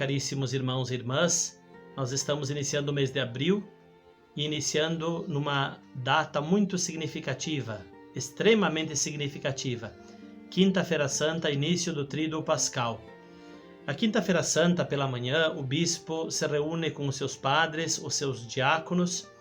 caríssimos irmãos e irmãs, nós estamos iniciando o mês de abril e iniciando numa data muito significativa, extremamente significativa. Quinta-feira Santa, início do Tríduo Pascal. Na Quinta-feira Santa, pela manhã, o bispo se reúne com os seus padres, os seus diáconos,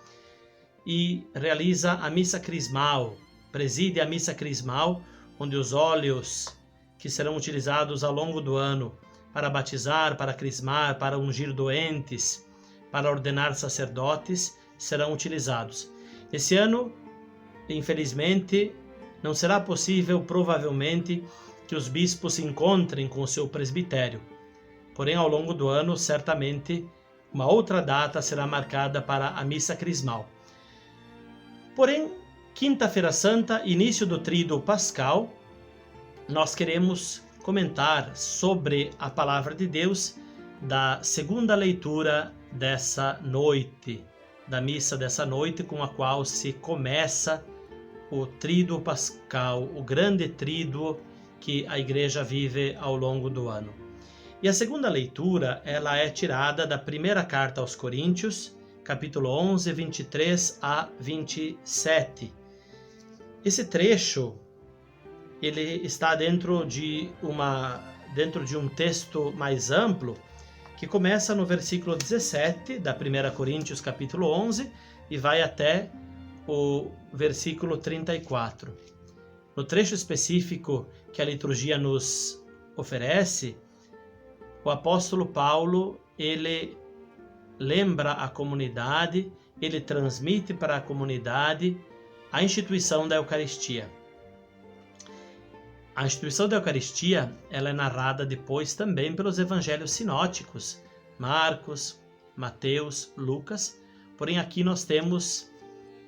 e realiza a missa crismal, preside a missa crismal, onde os óleos que serão utilizados ao longo do ano para batizar, para crismar, para ungir doentes, para ordenar sacerdotes, serão utilizados. Esse ano, infelizmente, não será possível, provavelmente, que os bispos se encontrem com o seu presbitério. Porém, ao longo do ano, certamente, uma outra data será marcada para a missa crismal. Porém, Quinta-feira Santa, início do Tríduo Pascal, nós queremos comentar sobre a Palavra de Deus da segunda leitura dessa noite, da missa dessa noite, com a qual se começa o Tríduo Pascal, o grande tríduo que a Igreja vive ao longo do ano. E a segunda leitura, ela é tirada da primeira carta aos Coríntios, capítulo 11, 23 a 27. Esse trecho, ele está dentro de um texto mais amplo, que começa no versículo 17 da 1 Coríntios capítulo 11 e vai até o versículo 34. No trecho específico que a liturgia nos oferece, o apóstolo Paulo, ele lembra a comunidade, ele transmite para a comunidade a instituição da Eucaristia. A instituição da Eucaristia, ela é narrada depois também pelos evangelhos sinóticos, Marcos, Mateus, Lucas, porém aqui nós temos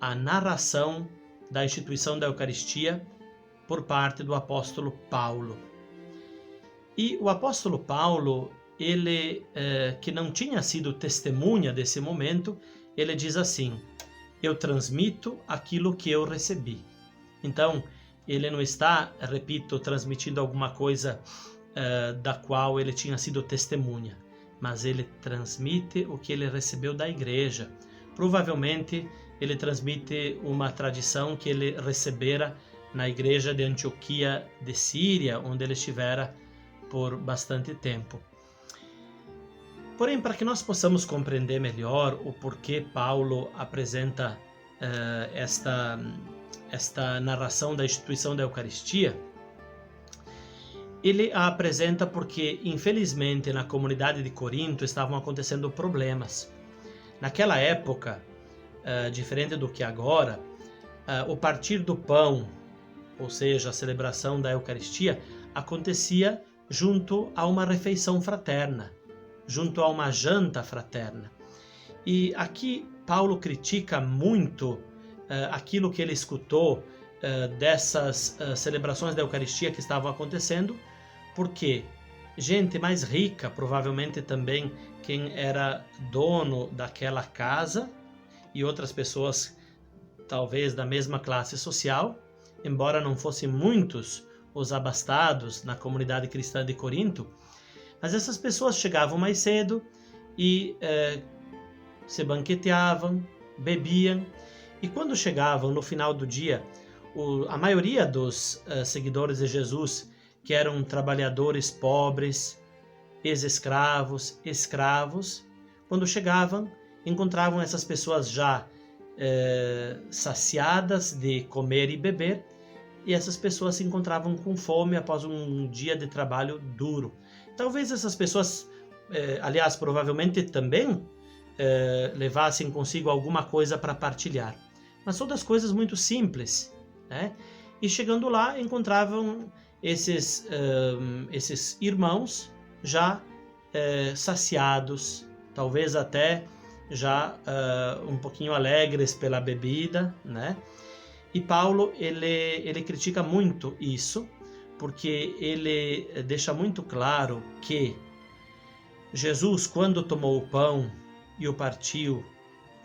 a narração da instituição da Eucaristia por parte do apóstolo Paulo. E o apóstolo Paulo, ele que não tinha sido testemunha desse momento, ele diz assim: eu transmito aquilo que eu recebi. Então, ele não está, repito, transmitindo alguma coisa da qual ele tinha sido testemunha, mas ele transmite o que ele recebeu da igreja. Provavelmente, ele transmite uma tradição que ele recebera na igreja de Antioquia de Síria, onde ele estivera por bastante tempo. Porém, para que nós possamos compreender melhor o porquê Paulo apresenta esta narração da instituição da Eucaristia, ele a apresenta porque, infelizmente, na comunidade de Corinto estavam acontecendo problemas. Naquela época, diferente do que agora, o partir do pão, ou seja, a celebração da Eucaristia, acontecia junto a uma refeição fraterna, junto a uma janta fraterna. E aqui Paulo critica muito aquilo que ele escutou dessas celebrações da Eucaristia que estavam acontecendo, porque gente mais rica, provavelmente também quem era dono daquela casa, e outras pessoas talvez da mesma classe social, embora não fossem muitos os abastados na comunidade cristã de Corinto, mas essas pessoas chegavam mais cedo e se banqueteavam, bebiam, e quando chegavam no final do dia, a maioria dos seguidores de Jesus, que eram trabalhadores pobres, ex-escravos, escravos, quando chegavam, encontravam essas pessoas já saciadas de comer e beber, e essas pessoas se encontravam com fome após um dia de trabalho duro. Talvez essas pessoas, aliás, provavelmente também levassem consigo alguma coisa para partilhar, mas todas coisas muito simples, né? E chegando lá, encontravam esses irmãos já saciados, talvez até já um pouquinho alegres pela bebida, né? E Paulo, ele critica muito isso, porque ele deixa muito claro que Jesus, quando tomou o pão e o partiu,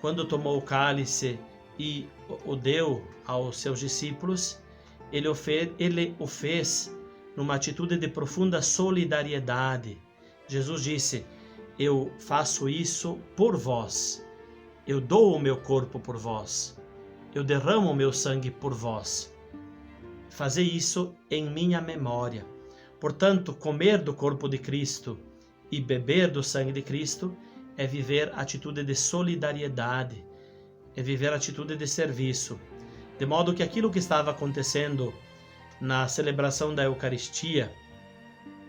quando tomou o cálice e o deu aos seus discípulos, ele o fez numa atitude de profunda solidariedade. Jesus disse: eu faço isso por vós. Eu dou o meu corpo por vós. Eu derramo o meu sangue por vós. Fazei isso em minha memória. Portanto, comer do corpo de Cristo e beber do sangue de Cristo é viver atitude de solidariedade, é viver atitude de serviço. De modo que aquilo que estava acontecendo na celebração da Eucaristia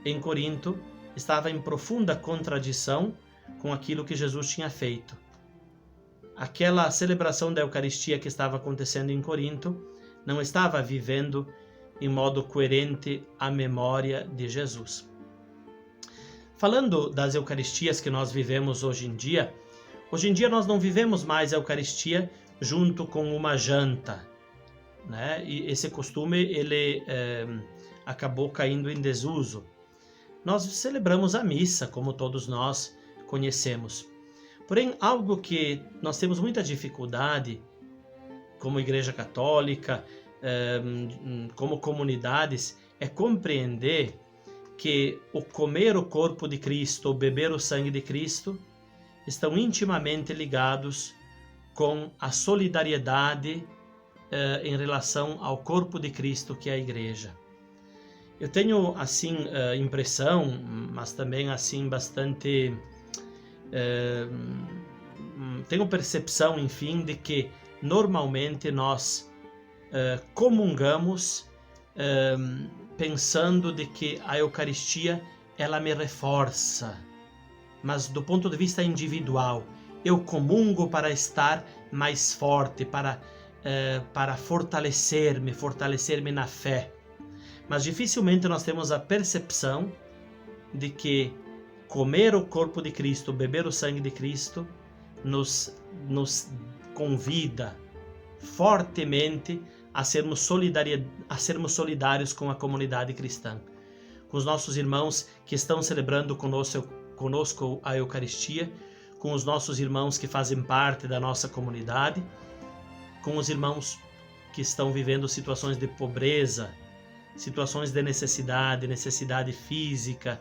em Corinto estava em profunda contradição com aquilo que Jesus tinha feito. Aquela celebração da Eucaristia que estava acontecendo em Corinto não estava vivendo em modo coerente a memória de Jesus. Falando das Eucaristias que nós vivemos hoje em dia nós não vivemos mais a Eucaristia junto com uma janta, né? E esse costume ele acabou caindo em desuso. Nós celebramos a missa, como todos nós conhecemos. Porém, algo que nós temos muita dificuldade, como Igreja Católica, como comunidades, é compreender que o comer o corpo de Cristo, o beber o sangue de Cristo, estão intimamente ligados com a solidariedade em relação ao corpo de Cristo, que é a Igreja. Eu tenho, assim, impressão, mas também, assim, bastante... tenho percepção, enfim, de que normalmente nós comungamos pensando de que a Eucaristia ela me reforça, mas do ponto de vista individual. Eu comungo para estar mais forte, para fortalecer-me na fé. Mas dificilmente nós temos a percepção de que comer o corpo de Cristo, beber o sangue de Cristo, nos convida fortemente a sermos solidários com a comunidade cristã, com os nossos irmãos que estão celebrando conosco a Eucaristia, com os nossos irmãos que fazem parte da nossa comunidade, com os irmãos que estão vivendo situações de pobreza, situações de necessidade física,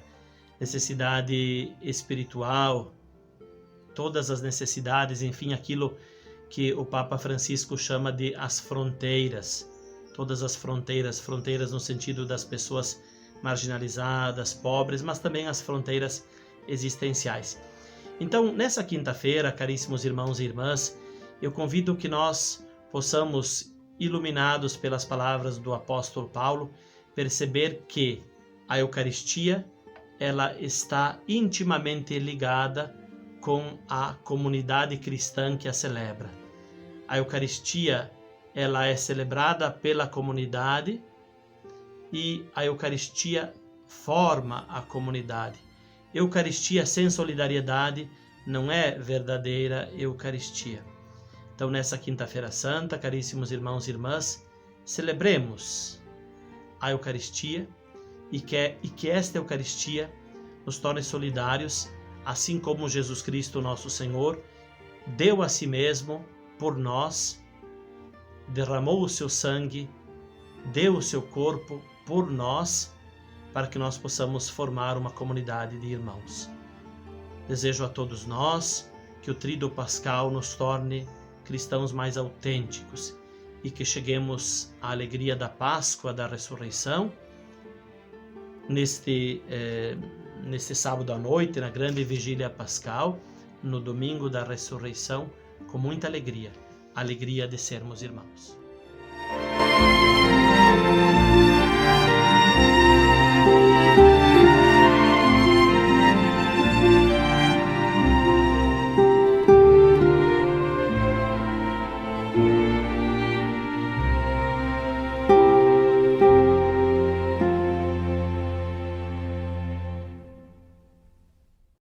necessidade espiritual, todas as necessidades, enfim, aquilo que o Papa Francisco chama de as fronteiras, todas as fronteiras no sentido das pessoas marginalizadas, pobres, mas também as fronteiras existenciais. Então, nessa quinta-feira, caríssimos irmãos e irmãs, eu convido que nós possamos, iluminados pelas palavras do apóstolo Paulo, perceber que a Eucaristia ela está intimamente ligada com a comunidade cristã que a celebra. A Eucaristia ela é celebrada pela comunidade e a Eucaristia forma a comunidade. Eucaristia sem solidariedade não é verdadeira Eucaristia. Então, nessa quinta-feira santa, caríssimos irmãos e irmãs, celebremos a Eucaristia e que esta Eucaristia nos torne solidários, assim como Jesus Cristo, nosso Senhor, deu a si mesmo por nós, derramou o seu sangue, deu o seu corpo por nós, para que nós possamos formar uma comunidade de irmãos. Desejo a todos nós que o Tríduo Pascal nos torne cristãos mais autênticos e que cheguemos à alegria da Páscoa, da ressurreição, neste sábado à noite, na grande vigília pascal, no domingo da ressurreição, com muita alegria, a alegria de sermos irmãos.